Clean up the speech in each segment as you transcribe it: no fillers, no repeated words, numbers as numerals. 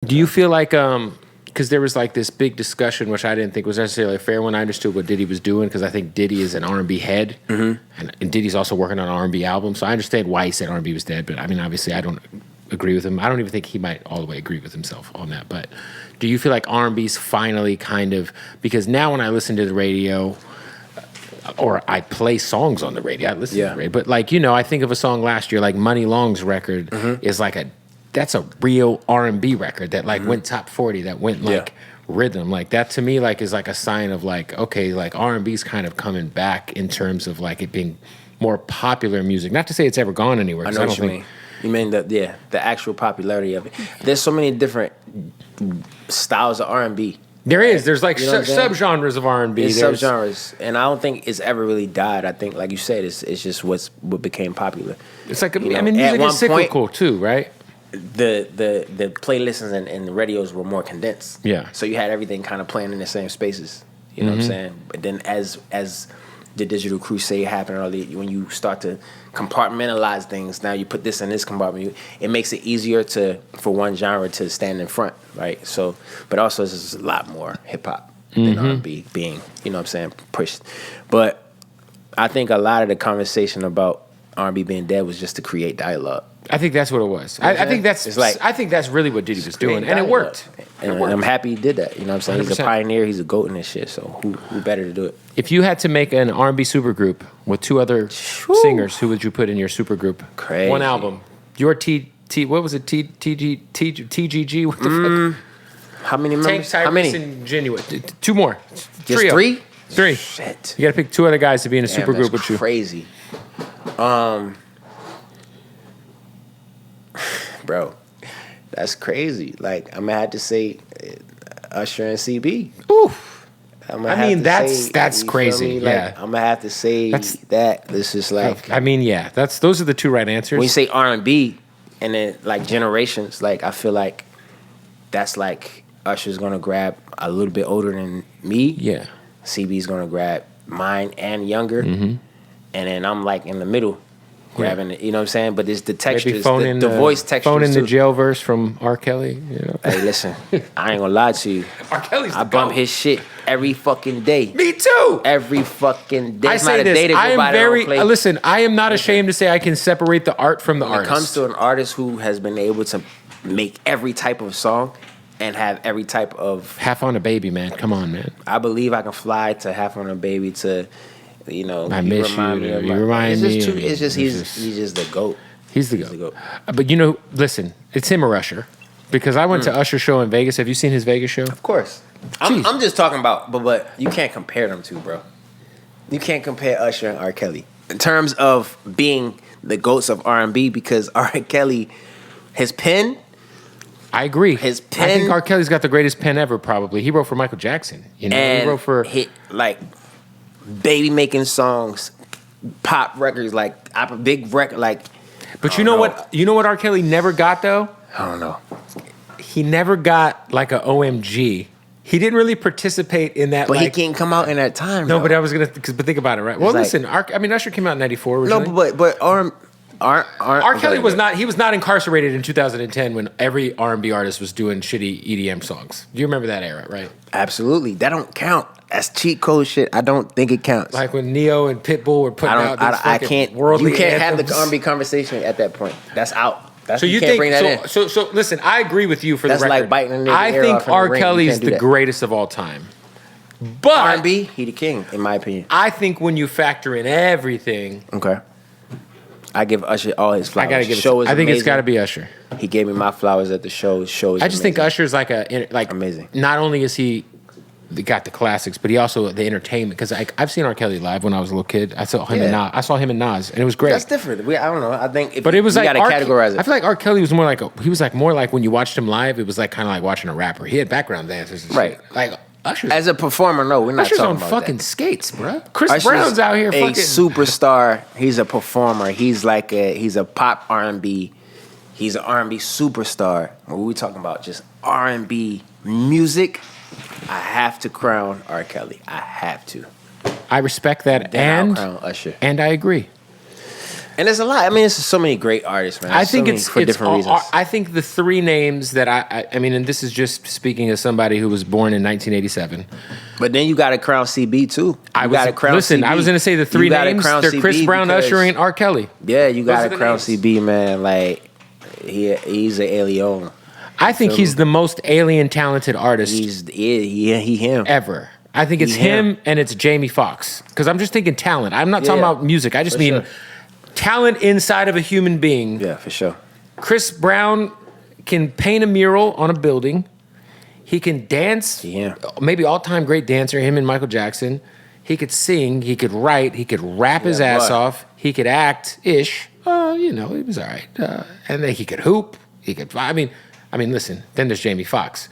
Do you feel like because there was like this big discussion, which I didn't think was necessarily a fair one. I understood what Diddy was doing because I think Diddy is an R&B head, and Diddy's also working on an R&B album. So I understand why he said R&B was dead. But I mean, obviously, I don't agree with him. I don't even think he might all the way agree with himself on that. But do you feel like R&B's finally kind of, because now when I listen to the radio, or I play songs on the radio, I listen to the radio, but like, you know, I think of a song last year, like Money Long's record is like that's a real R&B record that like went top 40, that went like rhythm. Like that to me like is like a sign of like, okay, like R&B's kind of coming back in terms of like it being more popular music. Not to say it's ever gone anywhere. I know what you mean. You mean the actual popularity of it. There's so many different styles of R&B. There is. There's like subgenres of R&B. There's subgenres, and I don't think it's ever really died. I think, like you said, it's just what became popular. It's like, I mean, music is cyclical too, right? The playlists and the radios were more condensed. Yeah. So you had everything kind of playing in the same spaces. You know what I'm saying? But then as the digital crusade happened, or when you start to compartmentalize things, now you put this in this compartment, it makes it easier for one genre to stand in front, right? So, but also there's a lot more hip hop than R&B being, you know what I'm saying, pushed. But I think a lot of the conversation about R&B being dead was just to create dialogue. I think that's what it was. I think that's really what Diddy was doing, and it worked. And I'm happy he did that. You know what I'm saying? 100%. He's a pioneer. He's a GOAT in this shit. So who better to do it? If you had to make an R&B supergroup with two other singers, who would you put in your supergroup? Crazy. One album. Your what was it? TGG? What the fuck? How many members? Tank, Tyrese, how many? and Genuine. Two more. Just three? Three. Shit. You got to pick two other guys to be in a supergroup with you. Crazy. Bro, that's crazy. Like, I'm gonna have to say Usher and CB. Oof. I mean, that's crazy. Like, yeah. I'm gonna have to say that. This is like, I mean, yeah. Those are the two right answers. When you say R&B and then like generations, like I feel like that's like Usher's gonna grab a little bit older than me. Yeah. CB's gonna grab mine and younger, and then I'm like in the middle. Grabbing it, you know what I'm saying? But it's the textures, the voice textures. Phone in the jail verse from R. Kelly. You know? Hey, listen, I ain't gonna lie to you. R. Kelly's I bump his shit every fucking day. Me too. Every fucking day. I say this. I am very. Listen, I am not ashamed to say I can separate the art from the artist. When it comes to an artist who has been able to make every type of song and have every type of Half on a Baby, man. Come on, man. I believe I can fly to Half on a Baby to. You know, I miss you. You remind me. It's just he's just the GOAT. He's the GOAT. But you know, listen, it's him or Usher, because I went to Usher's show in Vegas. Have you seen his Vegas show? Of course. I'm just talking about, but you can't compare them two, bro. You can't compare Usher and R. Kelly in terms of being the GOATs of R&B, because R. Kelly, his pen. I agree. His pen. I think R. Kelly's got the greatest pen ever. Probably he wrote for Michael Jackson. You know, and he wrote for baby making songs, pop records, like a big record, like. But you know what? You know what R. Kelly never got though? I don't know. He never got like a OMG. He didn't really participate in that. But he can't come out in that time. No, though. but I was gonna. But think about it, right? Well, listen. Usher came out in '94 originally. No, but R. Kelly was not. He was not incarcerated in 2010 when every R&B artist was doing shitty EDM songs. Do you remember that era, right? Absolutely. That don't count. That's cheat code shit. I don't think it counts. Like when Neo and Pitbull were putting out these fucking worldly You can't anthems. have the R&B conversation at that point. That's out. So you can't think bring that in. So listen, I agree with you for That's the record. like biting a nigga I ear think off in the R. ring. Kelly's the greatest of all time. But R&B, he the king, in my opinion. I think when you factor in everything, okay, I give Usher all his flowers. I gotta give show it. I think it's got to be Usher. He gave me my flowers at the show. I just think Usher's like amazing. Not only is he got the classics, but he also the entertainment. Because I've seen R. Kelly live when I was a little kid. I saw him and Nas, and it was great. That's different. I don't know. I think, but it was like gotta categorize it. I feel like R. Kelly was more like more like when you watched him live. It was like kind of like watching a rapper. He had background dancers, and right? Shit. Like Usher as a performer. No, we're not Usher's talking on about fucking that. skates, bro. Chris Usher's Brown's out here, a fucking superstar. He's a performer. He's a pop R&B. He's an R&B superstar. What we talking about? Just R&B music. I have to crown R. Kelly. I have to. I respect that, Then I'll crown Usher. and I agree. And there's a lot. I mean, there's so many great artists, man. I think it's for different reasons. I think the three names that I mean, and this is just speaking as somebody who was born in 1987. But then you got to crown CB too. I was going to say the three names. They're Chris Brown, Usher, and R. Kelly. Yeah, you got to crown CB, man. Like he's an alien. I think he's the most alien talented artist. He him ever. I think it's him and it's Jamie Foxx. Because I'm just thinking talent. I'm not talking about music. I just mean talent inside of a human being. Yeah, for sure. Chris Brown can paint a mural on a building. He can dance. Yeah. Maybe all-time great dancer, him and Michael Jackson. He could sing. He could write. He could rap his ass off. He could act-ish. You know, he was all right. And then he could hoop. He could, I mean, listen, then there's Jamie Foxx,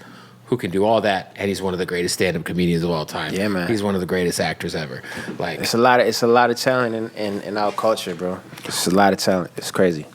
who can do all that, and he's one of the greatest stand-up comedians of all time. Yeah, man. He's one of the greatest actors ever. Like, it's a lot of talent in our culture, bro. It's a lot of talent. It's crazy.